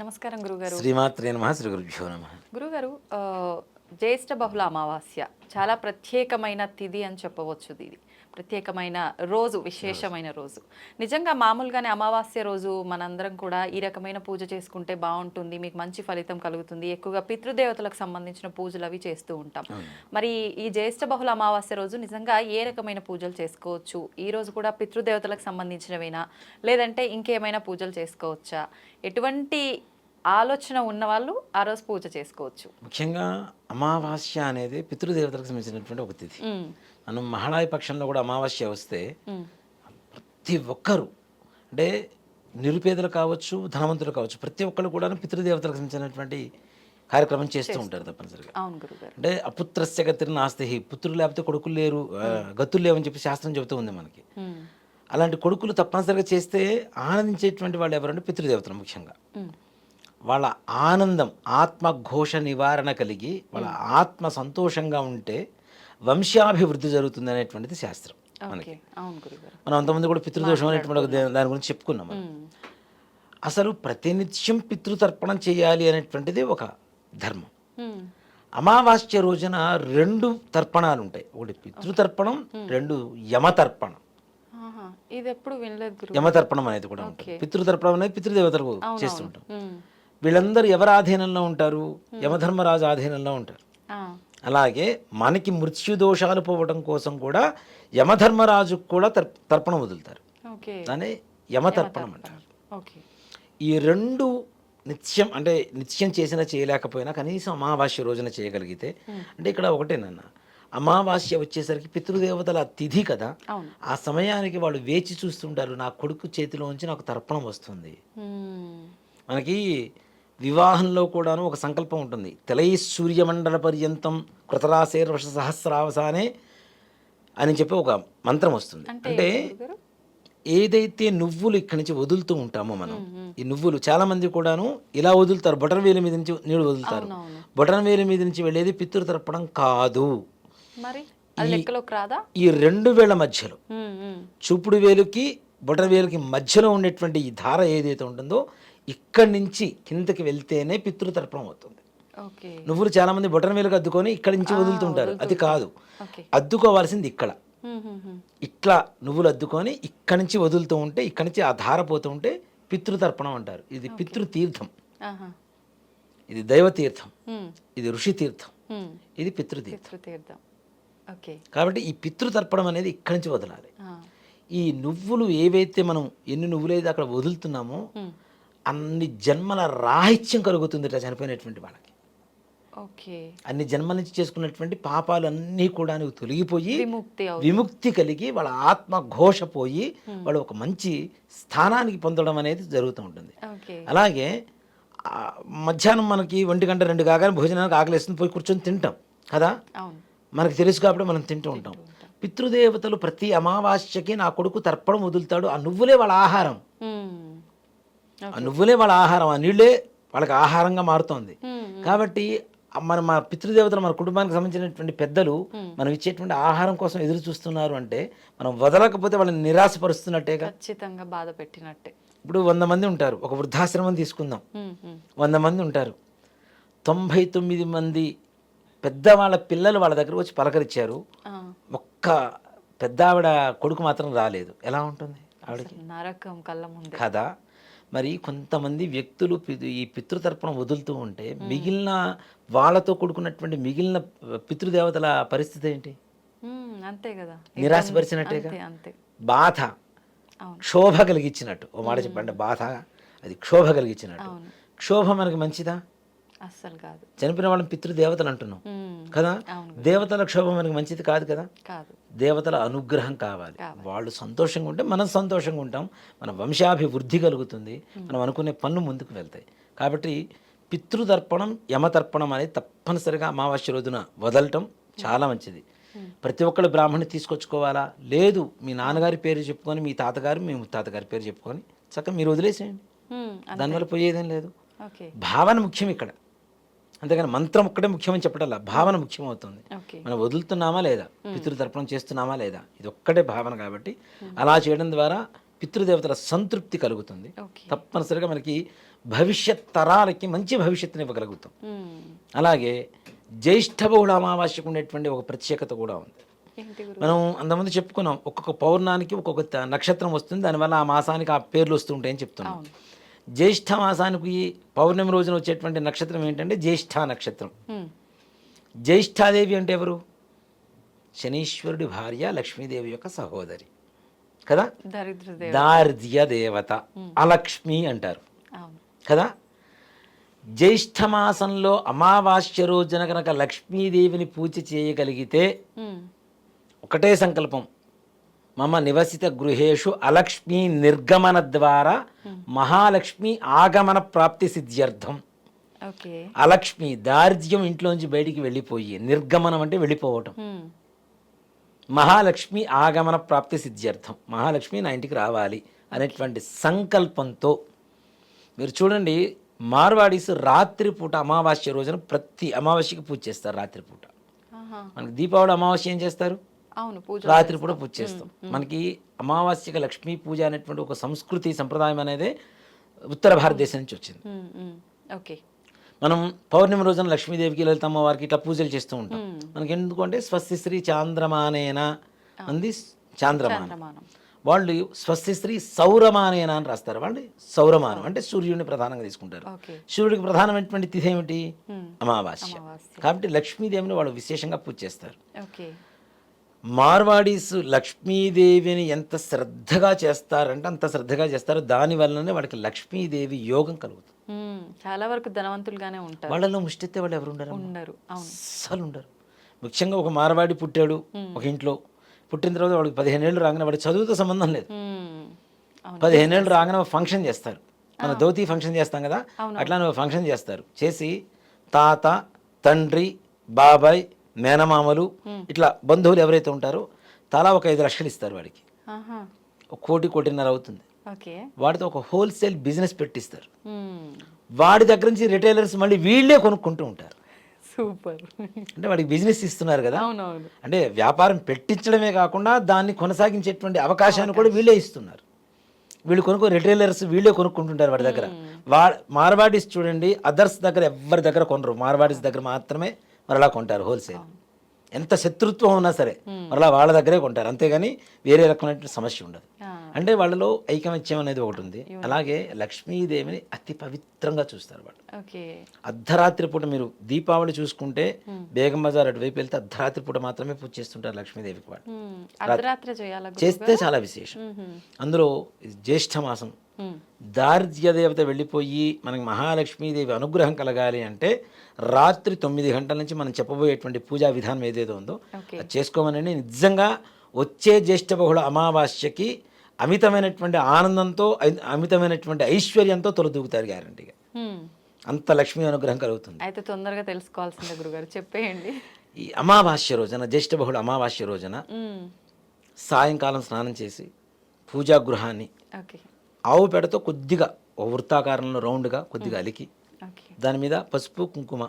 నమస్కారం గురుగారు. శ్రీమాత్రే నమః. శ్రీ గురుభ్యో నమః. గురుగారు, జ్యేష్ఠ బహుళ అమావాస్య చాలా ప్రత్యేకమైన తిథి అని చెప్పవచ్చు. ఇది ప్రత్యేకమైన రోజు, విశేషమైన రోజు. నిజంగా మామూలుగానే అమావాస్య రోజు మనందరం కూడా ఈ రకమైన పూజ చేసుకుంటే బాగుంటుంది, మీకు మంచి ఫలితం కలుగుతుంది, ఎక్కువగా పితృదేవతలకు సంబంధించిన పూజలు అవి చేస్తూ ఉంటాం. మరి ఈ జ్యేష్ఠ బహుళ అమావాస్య రోజు నిజంగా ఏ రకమైన పూజలు చేసుకోవచ్చు? ఈ రోజు కూడా పితృదేవతలకు సంబంధించినవేనా, లేదంటే ఇంకేమైనా పూజలు చేసుకోవచ్చా? ఎటువంటి ఆలోచన ఉన్నవాళ్ళు ఆ రోజు పూజ చేసుకోవచ్చు. ముఖ్యంగా అమావాస్య అనేది పితృదేవతలకు సంబంధించినటువంటి ఒక తిథి. మనం మహాళయ పక్షంలో కూడా అమావాస్య వస్తే ప్రతి ఒక్కరు, అంటే నిరుపేదలు కావచ్చు, ధనవంతులు కావచ్చు, ప్రతి ఒక్కరు కూడా పితృదేవతలకు సంబంధించినటువంటి కార్యక్రమం చేస్తూ ఉంటారు తప్పనిసరిగా. అవును గురుగారు. అంటే అపుత్రస్య గతిర్ నాస్తి, పుత్రులు లేకపోతే కొడుకులు లేరు, గతులు లేవని చెప్పి శాస్త్రం చెబుతూ ఉంది మనకి. అలాంటి కొడుకులు తప్పనిసరిగా చేస్తే ఆనందించేటువంటి వాళ్ళు ఎవరంటే పితృదేవతలు. ముఖ్యంగా వాళ్ళ ఆనందం, ఆత్మఘోష నివారణ కలిగి వాళ్ళ ఆత్మ సంతోషంగా ఉంటే వంశాభివృద్ధి జరుగుతుంది అనేటువంటిది శాస్త్రం మనకి. మనం అంతమంది కూడా పితృదోషం అనేటువంటి దాని గురించి చెప్పుకున్నాం. అసలు ప్రతినిత్యం పితృతర్పణం చేయాలి అనేటువంటిది ఒక ధర్మం. అమావాస్య రోజున 2 తర్పణాలు ఉంటాయి. ఒకటి పితృతర్పణం, 2 యమతర్పణం. ఇది ఎప్పుడు వినలేదు. యమతర్పణం అనేది కూడా ఉంటుంది. పితృతర్పణం అనేది పితృదేవతలకు చేస్తుంటాం. వీళ్ళందరూ ఎవరి ఆధీనంలో ఉంటారు? యమధర్మరాజు ఆధీనంలో ఉంటారు. అలాగే మనకి మృత్యుదోషాలు పోవడం కోసం కూడా యమధర్మరాజుకు కూడా తర్పణం వదులుతారు. దాన్ని యమతర్పణం అంటారు. ఈ 2 నిత్యం, అంటే నిత్యం చేసినా చేయలేకపోయినా కనీసం అమావాస్య రోజున చేయగలిగితే, అంటే ఇక్కడ ఒకటేనన్న, అమావాస్య వచ్చేసరికి పితృదేవతల తిథి కదా, ఆ సమయానికి వాళ్ళు వేచి చూస్తుంటారు, నా కొడుకు చేతిలోంచి నాకు తర్పణం వస్తుంది. మనకి వివాహంలో కూడాను ఒక సంకల్పం ఉంటుంది. తెలై సూర్యమండల పర్యంతం కృతరాశేర్వర్ష సహస్రావసానే అని చెప్పి ఒక మంత్రం వస్తుంది. అంటే ఏదైతే నువ్వులు ఇక్కడి నుంచి వదులుతూ ఉంటామో మనం, ఈ నువ్వులు చాలా మంది కూడాను ఇలా వదులుతారు, బొటన వేలు మీద నుంచి నీళ్ళు వదులుతారు. బొటన వేలు మీద నుంచి వెళ్ళేది పితృతర్పణం కాదు. ఈ 2 వేళ్ల మధ్యలో, చూపుడు వేలుకి బొటన వేలుకి మధ్యలో ఉండేటువంటి ఈ ధార ఏదైతే ఉంటుందో, ఇక్కడి నుంచి కిందకి వెళ్తేనే పితృతర్పణం అవుతుంది. నువ్వులు చాలా మంది బొటన వేలుగా అద్దుకొని ఇక్కడి నుంచి వదులుతుంటారు. అది కాదు, అద్దుకోవాల్సింది ఇక్కడ. ఇట్లా నువ్వులు అద్దుకొని ఇక్కడి నుంచి వదులుతూ ఉంటే, ఇక్కడి నుంచి ఆ ధార పోతూ ఉంటే పితృతర్పణం అంటారు. ఇది పితృతీర్థం, ఇది దైవతీర్థం, ఇది ఋషి తీర్థం, ఇది పితృతీర్థం. కాబట్టి ఈ పితృతర్పణం అనేది ఇక్కడి నుంచి వదలాలి. ఈ నువ్వులు ఏవైతే మనం ఎన్ని నువ్వులైతే అక్కడ వదులుతున్నామో అన్ని జన్మల రాహిత్యం కలుగుతుంది ఇట్లా చనిపోయినటువంటి వాళ్ళకి. అన్ని జన్మల నుంచి చేసుకున్నటువంటి పాపాలు అన్నీ కూడా తొలగిపోయి విముక్తి కలిగి వాళ్ళ ఆత్మ ఘోష పోయి వాళ్ళు ఒక మంచి స్థానానికి పొందడం అనేది జరుగుతూ ఉంటుంది. అలాగే మధ్యాహ్నం మనకి 1 గంట 2 కాగానే భోజనానికి ఆకలిస్తుంది, పోయి కూర్చొని తింటాం కదా, మనకు తెలుసు కాబట్టి మనం తింటూ ఉంటాం. పితృదేవతలు ప్రతి అమావాస్యకి నా కొడుకు తర్పణం వదులుతాడు, ఆ నువ్వులే వాళ్ళ ఆహారం, ఆ నువ్వులే వాళ్ళ ఆహారం, ఆ నీళ్ళే వాళ్ళకి ఆహారంగా మారుతోంది. కాబట్టి మా పితృదేవతలు, మన కుటుంబానికి సంబంధించినటువంటి పెద్దలు మనం ఇచ్చేటువంటి ఆహారం కోసం ఎదురు చూస్తున్నారు అంటే మనం వదలకపోతే వాళ్ళని నిరాశపరుస్తున్నట్టేగా, ఖచ్చితంగా బాధ పెట్టినట్టే. ఇప్పుడు 100 మంది ఉంటారు, ఒక వృద్ధాశ్రమం తీసుకుందాం, 100 మంది ఉంటారు, 99 మంది పెద్దవాళ్ళ పిల్లలు వాళ్ళ దగ్గర వచ్చి పలకరించారు, ఒక్క పెద్ద ఆవిడ కొడుకు మాత్రం రాలేదు. ఎలా ఉంటుంది ఆవిడకి? నరకం కళ్ళ ముందు కదా. మరి కొంతమంది వ్యక్తులు ఈ పితృతర్పణం వదులుతూ ఉంటే మిగిలిన వాళ్ళతో కూడుకున్నటువంటి మిగిలిన పితృదేవతల పరిస్థితి ఏంటి? అంతే కదా, నిరాశపరిచినట్టేగా. బాధ, క్షోభ కలిగించినట్టు. ఓ మాట చెప్పండి, బాధ అది క్షోభ కలిగించినట్టు. క్షోభ మనకి మంచిదా? అస్సలు కాదు. చనిపోయిన వాళ్ళని పితృదేవతలు అంటున్నాం కదా, దేవతల క్షోభం మనకి మంచిది కాదు కదా. దేవతల అనుగ్రహం కావాలి, వాళ్ళు సంతోషంగా ఉంటే మనం సంతోషంగా ఉంటాం, మన వంశాభివృద్ధి కలుగుతుంది, మనం అనుకునే పనులు ముందుకు వెళ్తాయి. కాబట్టి పితృతర్పణం, యమతర్పణం అనేది తప్పనిసరిగా అమావాస్య రోజున వదలటం చాలా మంచిది. ప్రతి ఒక్కళ్ళు బ్రాహ్మణి తీసుకొచ్చుకోవాలా? లేదు, మీ నాన్నగారి పేరు చెప్పుకొని, మీ తాతగారు మీ ముత్తాతగారి పేరు చెప్పుకొని చక్కగా మీరు వదిలేసేయండి, దానివల్ల పోయేదేం లేదు. భావన ముఖ్యం ఇక్కడ, అంతేగాని మంత్రం ఒక్కటే ముఖ్యమని చెప్పటల్లా, భావన ముఖ్యమవుతుంది. మనం వదులుతున్నామా లేదా, పితృతర్పణం చేస్తున్నామా లేదా, ఇది ఒక్కటే భావన. కాబట్టి అలా చేయడం ద్వారా పితృదేవతల సంతృప్తి కలుగుతుంది. ఓకే. తప్పనిసరిగా మనకి భవిష్యత్ తరాలకి మంచి భవిష్యత్తుని ఇవ్వగలుగుతాం. అలాగే జ్యేష్ఠ బహుళ అమావాస్యకు ఉండేటువంటి ఒక ప్రత్యేకత కూడా ఉంది. ఏంటి గురు? మనం అంతకుముందు చెప్పుకున్నాం, ఒక్కొక్క పౌర్ణానికి ఒక్కొక్క నక్షత్రం వస్తుంది, దానివల్ల ఆ మాసానికి ఆ పేర్లు వస్తూ ఉంటాయని చెప్తున్నాం. అవును. జ్యేష్ఠ మాసానికి పౌర్ణమి రోజున వచ్చేటువంటి నక్షత్రం ఏంటంటే జ్యేష్ఠ నక్షత్రం. జ్యేష్ఠాదేవి అంటే ఎవరు? శనీశ్వరుడి భార్య లక్ష్మీదేవి యొక్క సహోదరి కదా, దరిద్ర దారిద్ర్య దేవత, అలక్ష్మి అంటారు అవును. కదా. జ్యేష్ఠ మాసంలో అమావాస్య రోజున కనుక లక్ష్మీదేవిని పూజ చేయగలిగితే ఒకటే సంకల్పం, మమ నివసిత గృహేషు అలక్ష్మీ నిర్గమన ద్వారా మహాలక్ష్మి ఆగమన ప్రాప్తి సిద్ధ్యర్థం. ఓకే. అలక్ష్మి దారిద్ర్యం ఇంట్లోంచి బయటికి వెళ్ళిపోయి, నిర్గమనం అంటే వెళ్ళిపోవటం, మహాలక్ష్మి ఆగమన ప్రాప్తి సిద్ధ్యర్థం, మహాలక్ష్మి నా ఇంటికి రావాలి అనేటువంటి సంకల్పంతో మీరు చూడండి, మార్వాడీస్ రాత్రిపూట అమావాస్య రోజున ప్రతి అమావాస్యకి పూజ చేస్తారు. రాత్రిపూట మనకి దీపావళి అమావాస్య ఏం చేస్తారు? అవును, పూజ రాత్రిపూట పూజ చేస్తాం. మనకి అమావాస్యకి లక్ష్మీ పూజ అనేటువంటి ఒక సంస్కృతి సంప్రదాయం అనేది ఉత్తర భారతదేశం నుంచి వచ్చింది. ఓకే. మనం పౌర్ణమి రోజున లక్ష్మీదేవికి, లలితమ్మ వారికి ఇట్లా పూజలు చేస్తూ ఉంటాం. మనకి ఎందుకంటే స్వస్తి శ్రీ చాంద్రమానేన అంది, చాంద్రమానం. వాళ్ళు స్వస్తి శ్రీ సౌరమానేన అని రాస్తారు. వాళ్ళు సౌరమానం అంటే సూర్యుడిని ప్రధానంగా తీసుకుంటారు. సూర్యుడికి ప్రధానమైనటువంటి తిథి ఏమిటి? అమావాస్య. కాబట్టి లక్ష్మీదేవిని వాళ్ళు విశేషంగా పూజ చేస్తారు. మార్వాడీస్ లక్ష్మీదేవిని ఎంత శ్రద్ధగా చేస్తారంటే అంత శ్రద్ధగా చేస్తారు. దాని వల్లనే వాడికి లక్ష్మీదేవి యోగం కలుగుతుంది. చాలా వరకు ధనవంతులుగానే ఉంటారు. వాళ్ళలో ముష్టితే వాళ్ళు ఎవరు ఉండరు. అస్సలు ఉండరు. ముఖ్యంగా ఒక మార్వాడి పుట్టాడు ఒక ఇంట్లో, పుట్టిన తర్వాత వాడికి 15 ఏళ్ళు రాగానే, వాడి చదువుతో సంబంధం లేదు, 15 ఏళ్ళు రాగానే ఫంక్షన్ చేస్తారు. మన ధోతి ఫంక్షన్ చేస్తాం కదా, అట్లానే ఫంక్షన్ చేస్తారు. చేసి తాత, తండ్రి, బాబాయ్, మేనమామలు ఇట్లా బంధువులు ఎవరైతే ఉంటారో తలా ఒక 5 లక్షలు ఇస్తారు వాడికి. 1 కోటిన్నర అవుతుంది. వాడితో ఒక హోల్సేల్ బిజినెస్ పెట్టిస్తారు. వాడి దగ్గర నుంచి రిటైలర్స్ మళ్ళీ వీళ్ళే కొనుక్కుంటూ ఉంటారు. సూపర్. అంటే వాడికి బిజినెస్ ఇస్తున్నారు కదా, అంటే వ్యాపారం పెట్టించడమే కాకుండా దాన్ని కొనసాగించేటువంటి అవకాశాన్ని కూడా వీళ్ళే ఇస్తున్నారు. వీళ్ళు రిటైలర్స్ వీళ్ళే కొనుక్కుంటుంటారు వాడి దగ్గర. మార్వాడీస్ చూడండి, అదర్స్ దగ్గర ఎవరి దగ్గర కొనరు, మార్వాడీస్ దగ్గర మాత్రమే మరలా కొంటారు హోల్సేల్. ఎంత శత్రుత్వం ఉన్నా సరే మరలా వాళ్ళ దగ్గరే కొంటారు, అంతేగాని వేరే రకమైన సమస్య ఉండదు. అంటే వాళ్ళలో ఐకమత్యం అనేది ఒకటి ఉంది. అలాగే లక్ష్మీదేవిని అతి పవిత్రంగా చూస్తారు వాళ్ళు. అర్ధరాత్రి పూట మీరు దీపావళి చూసుకుంటే బేగం బజార్ అటువైపు వెళ్తే అర్ధరాత్రి పూట మాత్రమే పూజ చేస్తుంటారు లక్ష్మీదేవికి. వాళ్ళు చేస్తే చాలా విశేషం. అందులో జ్యేష్ఠ మాసం దారిద్ర్య దేవత వెళ్ళిపోయి మనకి మహాలక్ష్మీదేవి అనుగ్రహం కలగాలి అంటే రాత్రి 9 గంటల నుంచి మనం చెప్పబోయేటువంటి పూజా విధానం ఏదేదో ఉందో అది చేసుకోమని నిజంగా వచ్చే జ్యేష్ఠ బహుళ అమావాస్యకి అమితమైనటువంటి ఆనందంతో, అమితమైనటువంటి ఐశ్వర్యంతో తొలదూగుతారు గ్యారంటీగా. అంత లక్ష్మీ అనుగ్రహం కలుగుతుంది. అయితే తొందరగా తెలుసుకోవాల్సిందే గురుగారు, చెప్పేయండి. ఈ అమావాస్య రోజున, జ్యేష్ఠ బహుళ అమావాస్య రోజున సాయంకాలం స్నానం చేసి పూజా గృహాన్ని ఆవు పేడతో కొద్దిగా ఒక వృత్తాకారంలో రౌండ్గా కొద్దిగా అలికి, దాని మీద పసుపు, కుంకుమ,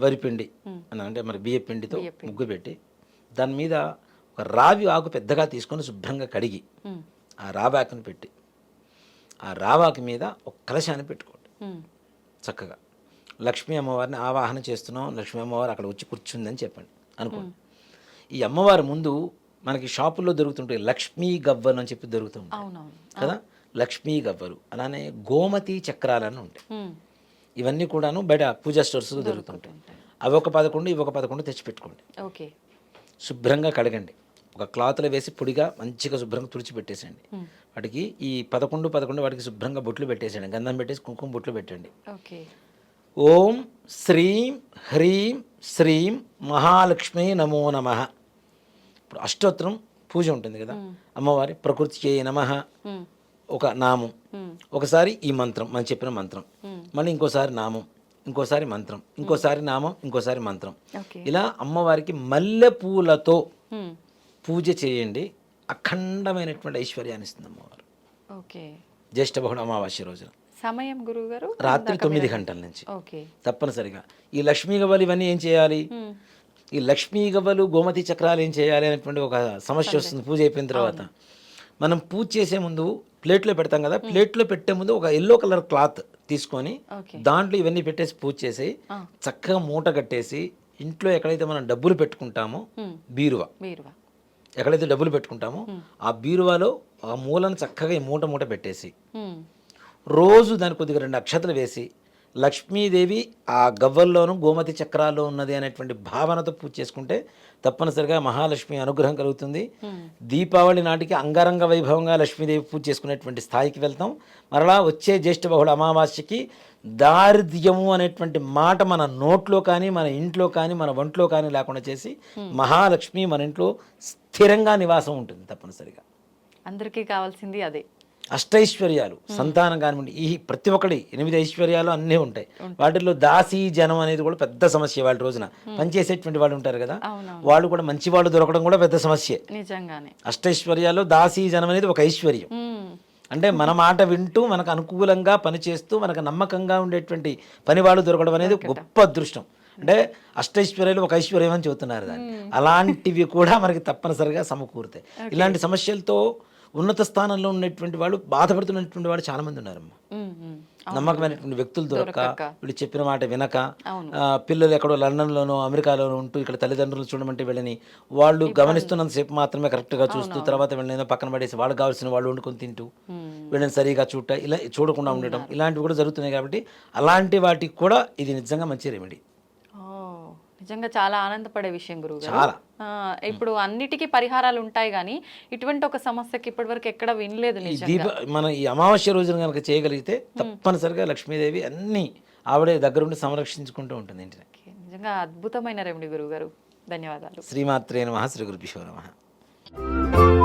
వరిపిండి అంటే మరి బియ్య పిండితో ముగ్గు పెట్టి, దాని మీద ఒక రావి ఆకు పెద్దగా తీసుకొని శుభ్రంగా కడిగి ఆ రావాకుని పెట్టి, ఆ రావాకు మీద ఒక కలశాన్ని పెట్టుకోండి. చక్కగా లక్ష్మీ అమ్మవారిని ఆవాహన చేస్తున్నాం, లక్ష్మీ అమ్మవారు అక్కడ వచ్చి కూర్చుందని చెప్పండి అనుకోండి. ఈ అమ్మవారి ముందు మనకి షాపుల్లో దొరుకుతుంటాయి లక్ష్మీ గవ్వలు అని చెప్పి దొరుకుతుంటాయి కదా, లక్ష్మీ గవ్వలు. అలానే గోమతి చక్రాలని ఉంటాయి. ఇవన్నీ కూడాను బయట పూజా స్టోర్స్లో దొరుకుతుంటాయి. అవి ఒక 11, ఇవి ఒక 11 తెచ్చిపెట్టుకోండి. శుభ్రంగా కడగండి, ఒక క్లాత్లో వేసి పొడిగా మంచిగా శుభ్రంగా తుడిచిపెట్టేసండి. వాటికి ఈ 11 వాటికి శుభ్రంగా బొట్లు పెట్టేసండి, గంధం పెట్టేసి కుంకుమ బొట్లు పెట్టండి. ఓం శ్రీం హ్రీం శ్రీం మహాలక్ష్మీ నమో నమః. ఇప్పుడు అష్టోత్తరం పూజ ఉంటుంది కదా, అమ్మవారి ప్రకృతికే నమః ఒక నామం, ఒకసారి ఈ మంత్రం మనం చెప్పిన మంత్రం, మళ్ళీ ఇంకోసారి నామం, ఇంకోసారి మంత్రం, ఇంకోసారి నామం, ఇంకోసారి మంత్రం. ఇలా అమ్మవారికి మల్లె పూలతో పూజ చేయండి. అఖండమైనటువంటి ఐశ్వర్యాన్ని ఇస్తుంది అమ్మవారు. జ్యేష్ఠ బహుళ అమావాస్య రోజున సమయం గురుగారు రాత్రి 9 గంటల నుంచి తప్పనిసరిగా. ఈ లక్ష్మీ గవ్వలు ఇవన్నీ ఏం చేయాలి, ఈ లక్ష్మీ గవ్వలు గోమతి చక్రాలు ఏం చేయాలి అనేటువంటి ఒక సమస్య వస్తుంది పూజ అయిపోయిన తర్వాత. మనం పూజ చేసే ముందు ప్లేట్లో పెడతాం కదా, ప్లేట్లో పెట్టే ముందు ఒక ఎల్లో కలర్ క్లాత్ తీసుకొని ఓకే. దాంట్లో ఇవన్నీ పెట్టేసి పూజ చేసి చక్కగా మూట కట్టేసి ఇంట్లో ఎక్కడైతే మనం డబ్బులు పెట్టుకుంటామో బీరువా, బీరువా. ఎక్కడైతే డబ్బులు పెట్టుకుంటామో ఆ బీరువాలో ఆ మూలను చక్కగా ఈ మూట మూట పెట్టేసి రోజు దాని కొద్దిగా 2 అక్షతలు వేసి లక్ష్మీదేవి ఆ గవ్వల్లోనూ గోమతి చక్రాల్లో ఉన్నది అనేటువంటి భావనతో పూజ చేసుకుంటే తప్పనిసరిగా మహాలక్ష్మి అనుగ్రహం కలుగుతుంది. దీపావళి నాటికి అంగరంగ వైభవంగా లక్ష్మీదేవి పూజ చేసుకునేటువంటి స్థాయికి వెళ్తాం. మరలా వచ్చే జ్యేష్ఠ బహుళ అమావాస్యకి దారిద్ర్యము అనేటువంటి మాట మన నోట్లో కానీ మన ఇంట్లో కానీ మన ఒంట్లో కానీ లేకుండా చేసి మహాలక్ష్మి మన ఇంట్లో స్థిరంగా నివాసం ఉంటుంది. తప్పనిసరిగా అందరికీ కావాల్సింది అదే. అష్టైశ్వర్యాలు, సంతానం కానివ్వండి, ఈ ప్రతి ఒక్కటి 8 ఐశ్వర్యాలు అన్నీ ఉంటాయి. వాటిల్లో దాసీ జనం అనేది కూడా పెద్ద సమస్య. వాళ్ళ రోజున పనిచేసేటువంటి వాళ్ళు ఉంటారు కదా, వాళ్ళు కూడా మంచి వాళ్ళు దొరకడం కూడా పెద్ద సమస్యే. నిజంగానే అష్టైశ్వర్యాల్లో దాసీ జనం అనేది ఒక ఐశ్వర్యం. అంటే మన మాట వింటూ మనకు అనుకూలంగా పనిచేస్తూ మనకు నమ్మకంగా ఉండేటువంటి పనివాళ్ళు దొరకడం అనేది గొప్ప అదృష్టం. అంటే అష్టైశ్వర్యాలు ఒక ఐశ్వర్యం అని చెబుతున్నారు దాన్ని. అలాంటివి కూడా మనకి తప్పనిసరిగా సమకూరుతాయి. ఇలాంటి సమస్యలతో ఉన్నత స్థానంలో ఉన్నటువంటి వాళ్ళు బాధపడుతున్నటువంటి వాళ్ళు చాలా మంది ఉన్నారమ్మా. నమ్మకమైనటువంటి వ్యక్తులు దొరక్క, వీళ్ళు చెప్పిన మాట వినక, పిల్లలు ఎక్కడో లండన్లోనో అమెరికాలోనో ఉంటూ ఇక్కడ తల్లిదండ్రులు చూడమంటే వీళ్ళని వాళ్ళు గమనిస్తున్నంతసేపు మాత్రమే కరెక్ట్గా చూస్తూ తర్వాత వీళ్ళని పక్కన పడేసి వాళ్ళకి కావాల్సిన వాళ్ళు వండుకొని తింటూ వీళ్ళని సరిగా ఇలా చూడకుండా ఉండటం, ఇలాంటివి కూడా జరుగుతున్నాయి. కాబట్టి అలాంటి వాటికి కూడా ఇది నిజంగా మంచి రెమెడీ. నిజంగా చాలా ఆనందపడే విషయం గురువుగారు. చాలా. ఇప్పుడు అన్నిటికీ పరిహారాలు ఉంటాయి కానీ ఇటువంటి ఒక సమస్యకి ఇప్పటివరకు ఎక్కడ వినలేదు. మన ఈ అమావాస్య రోజున కనుక చేయగలిగితే తప్పనిసరిగా లక్ష్మీదేవి అన్ని ఆవిడే దగ్గరుండి సంరక్షించుకుంటూ ఉంటుంది ఇంటిని. నిజంగా అద్భుతమైన రెమెడీ గురువుగారు. ధన్యవాదాలు. శ్రీమాత్రే నమః. శ్రీ గురుభ్యో నమః.